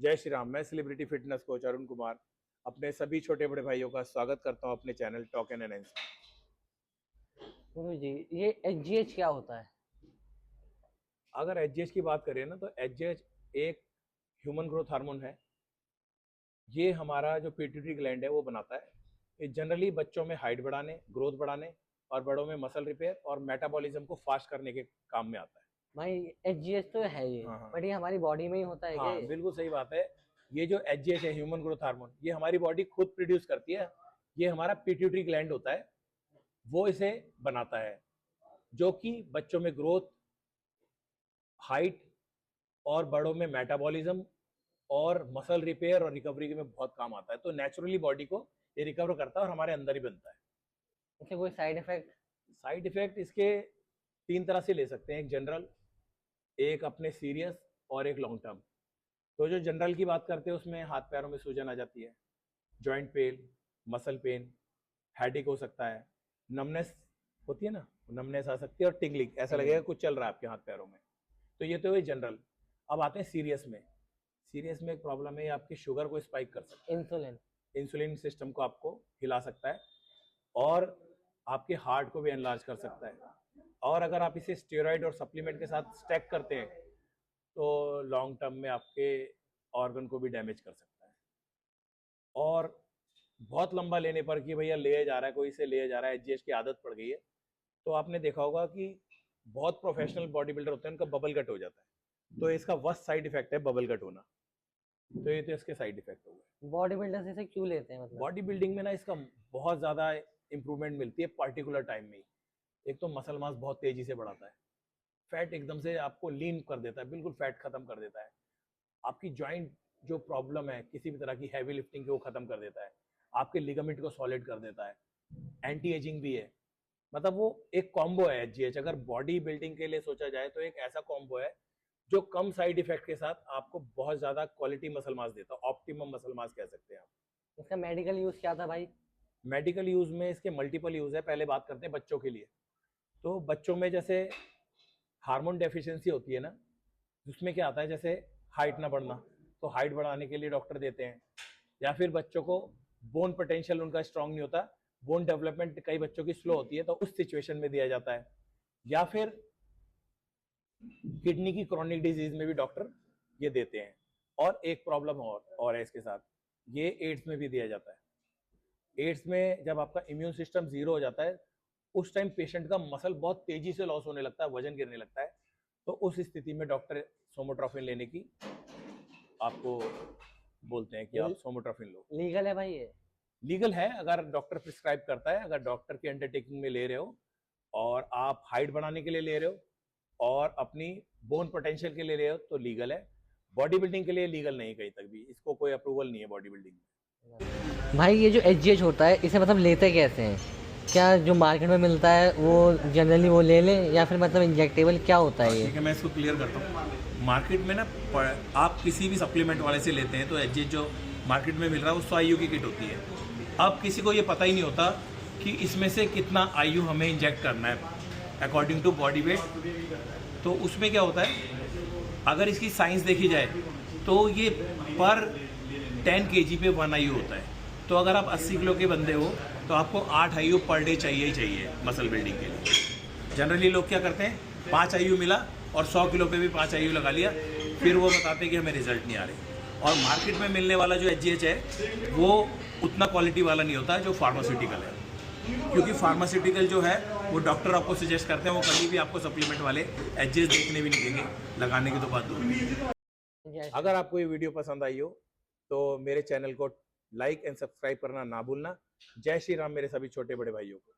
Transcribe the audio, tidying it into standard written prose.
जय श्री राम। मैं celebrity fitness coach Arun Kumar अपने सभी छोटे बड़े भाइयों का स्वागत करता हूं अपने चैनल टॉक एंड एनहांस। गुरु जी, ये एचजीएच क्या होता है? अगर एचजीएच की बात करें ना तो एचजीएच एक ह्यूमन ग्रोथ हार्मोन है। ये हमारा जो पिट्यूटरी ग्लैंड है वो बनाता है। ये जनरली बच्चों में हाइट बढ़ाने, ग्रोथ बढ़ाने और बड़ों में मसल रिपेयर और मेटाबॉलिज्म को फास्ट करने के काम में आता है। भाई एचजीएच तो है ये, हाँ हाँ बट ये हमारी बॉडी में ही होता है क्या हाँ, ये? बिल्कुल सही बात है। ये जो एचजीएच है, ह्यूमन ग्रोथ हार्मोन, ये हमारी बॉडी खुद प्रोड्यूस करती है। ये हमारा पिट्यूटरी ग्लैंड होता है, वो इसे बनाता है, जो कि बच्चों में ग्रोथ, हाइट और बड़ों में मेटाबॉलिज्म और मसल रिपेयर और रिकवरी में बहुत काम आता है। तो नेचुरली बॉडी को ये रिकवर करता है और हमारे अंदर ही बनता है। इसके कोई साइड इफेक्ट? साइड इफेक्ट इसके तीन तरह से ले सकते हैं, एक जनरल, एक अपने सीरियस और एक लॉन्ग टर्म। तो जो जनरल की बात करते हैं उसमें हाथ पैरों में सूजन आ जाती है, joint pain, muscle pain, headache हो सकता है, नमनेस होती है ना, नमनेस आ सकती है और टिंगलिंग, ऐसा लगेगा कुछ चल रहा है आपके हाथ पैरों में। तो ये तो है जनरल। अब आते हैं सीरियस में। सीरियस में एक प्रॉब्लम है, ये आपकी शुगर को स्पाइक कर सकता इंसुलिन? है, इंसुलिन सिस्टम को आपको हिला सकता है और आपके हार्ट को भी एनलार्ज कर सकता है। और अगर आप इसे स्टेरॉइड और सप्लीमेंट के साथ स्टैक करते हैं तो लॉन्ग टर्म में आपके ऑर्गन को भी डैमेज कर सकता है। और बहुत लंबा लेने पर कि भैया ले जा रहा है, कोई इसे ले जा रहा है, एचजीएच की आदत पड़ गई है, तो आपने देखा होगा कि बहुत प्रोफेशनल बॉडी बिल्डर होते हैं, उनका बबल कट हो जाता है। तो इसका वर्स्ट साइड इफेक्ट है बबल कट होना। तो ये तो इसके साइड इफेक्ट हो गए। बॉडी बिल्डर्स इसे क्यों लेते हैं मतलब? बॉडी बिल्डिंग में ना इसका बहुत ज़्यादा इंप्रूवमेंट मिलती है पर्टिकुलर टाइम में ही। एक तो मसल मास बहुत तेजी से बढ़ाता है, फैट एकदम से आपको लीन कर देता है, बिल्कुल फैट खत्म कर देता है। आपकी जॉइंट जो प्रॉब्लम है किसी भी तरह की हैवी लिफ्टिंग की, वो खत्म कर देता है। आपके लिगामेंट को सॉलिड कर देता है। एंटी एजिंग भी है। मतलब वो एक कॉम्बो है एचजीएच। अगर बॉडी बिल्डिंग के लिए सोचा जाए तो एक ऐसा कॉम्बो है जो कम साइड इफेक्ट के साथ आपको बहुत ज्यादा क्वालिटी मसल मास देता है, ऑप्टिमम मसल मास कह सकते हैं आप। इसका मेडिकल यूज क्या था भाई? मेडिकल यूज में इसके मल्टीपल यूज है। पहले बात करते हैं बच्चों के लिए। तो बच्चों में जैसे हार्मोन डेफिशिएंसी होती है ना, उसमें क्या आता है, जैसे हाइट ना बढ़ना, तो हाइट बढ़ाने के लिए डॉक्टर देते हैं। या फिर बच्चों को बोन पोटेंशियल उनका स्ट्रांग नहीं होता, बोन डेवलपमेंट कई बच्चों की स्लो होती है, तो उस सिचुएशन में दिया जाता है। या फिर किडनी की क्रॉनिक डिजीज में भी डॉक्टर ये देते हैं। और एक प्रॉब्लम और है इसके साथ, ये एड्स में भी दिया जाता है। एड्स में जब आपका इम्यून सिस्टम जीरो हो जाता है, उस टाइम पेशेंट का मसल बहुत तेजी से लॉस होने लगता है, वजन गिरने लगता है। तो उस स्थिति में डॉक्टर सोमोट्रोफिन लेने की आपको बोलते हैं कि आप सोमोट्रोफिन लो। लीगल है भाई ये? लीगल है अगर डॉक्टर प्रिस्क्राइब करता है। अगर डॉक्टर की अंडरटेकिंग में ले रहे हो और आप हाइट बढ़ाने के लिए ले रहे हो और अपनी बोन पोटेंशियल के लिए ले रहे हो तो लीगल है। बॉडी बिल्डिंग के लिए लीगल नहीं, कहीं तक भी इसको कोई अप्रूवल नहीं है बॉडी बिल्डिंग में। भाई ये जो एचजीएच होता है इसे मतलब लेते कैसे हैं? क्या जो मार्केट में मिलता है वो जनरली वो ले लें या फिर मतलब इंजेक्टेबल क्या होता है ये? ठीक है, मैं इसको क्लियर करता हूँ। मार्केट में ना आप किसी भी सप्लीमेंट वाले से लेते हैं तो एचजीएच जो मार्केट में मिल रहा है वो 100 IU की किट होती है। अब किसी को ये पता ही नहीं होता कि इसमें से कितना IU हमें इंजेक्ट करना है अकॉर्डिंग टू बॉडी वेट। तो उसमें क्या होता है, अगर इसकी साइंस देखी जाए तो ये पर 10 kg पे 1 IU होता है। तो अगर आप 80 किलो के बंदे हो तो आपको 8 IU पर डे चाहिए ही चाहिए मसल बिल्डिंग के लिए। जनरली लोग क्या करते हैं, 5 IU मिला और 100 किलो पे भी 5 IU लगा लिया, फिर वो बताते हैं कि हमें रिजल्ट नहीं आ रहे। और मार्केट में मिलने वाला जो एचजीएच है वो उतना क्वालिटी वाला नहीं होता है जो फार्मास्यूटिकल है। क्योंकि फार्मास्यूटिकल जो है वो डॉक्टर आपको सजेस्ट करते हैं, वो कभी भी आपको सप्लीमेंट वाले एचजीएच देखने भी नहीं देंगे, लगाने की तो बात दूर है। अगर आपको ये वीडियो पसंद आई हो तो मेरे चैनल को लाइक एंड सब्सक्राइब करना ना भूलना। जय श्री राम मेरे सभी छोटे बड़े भाइयों को।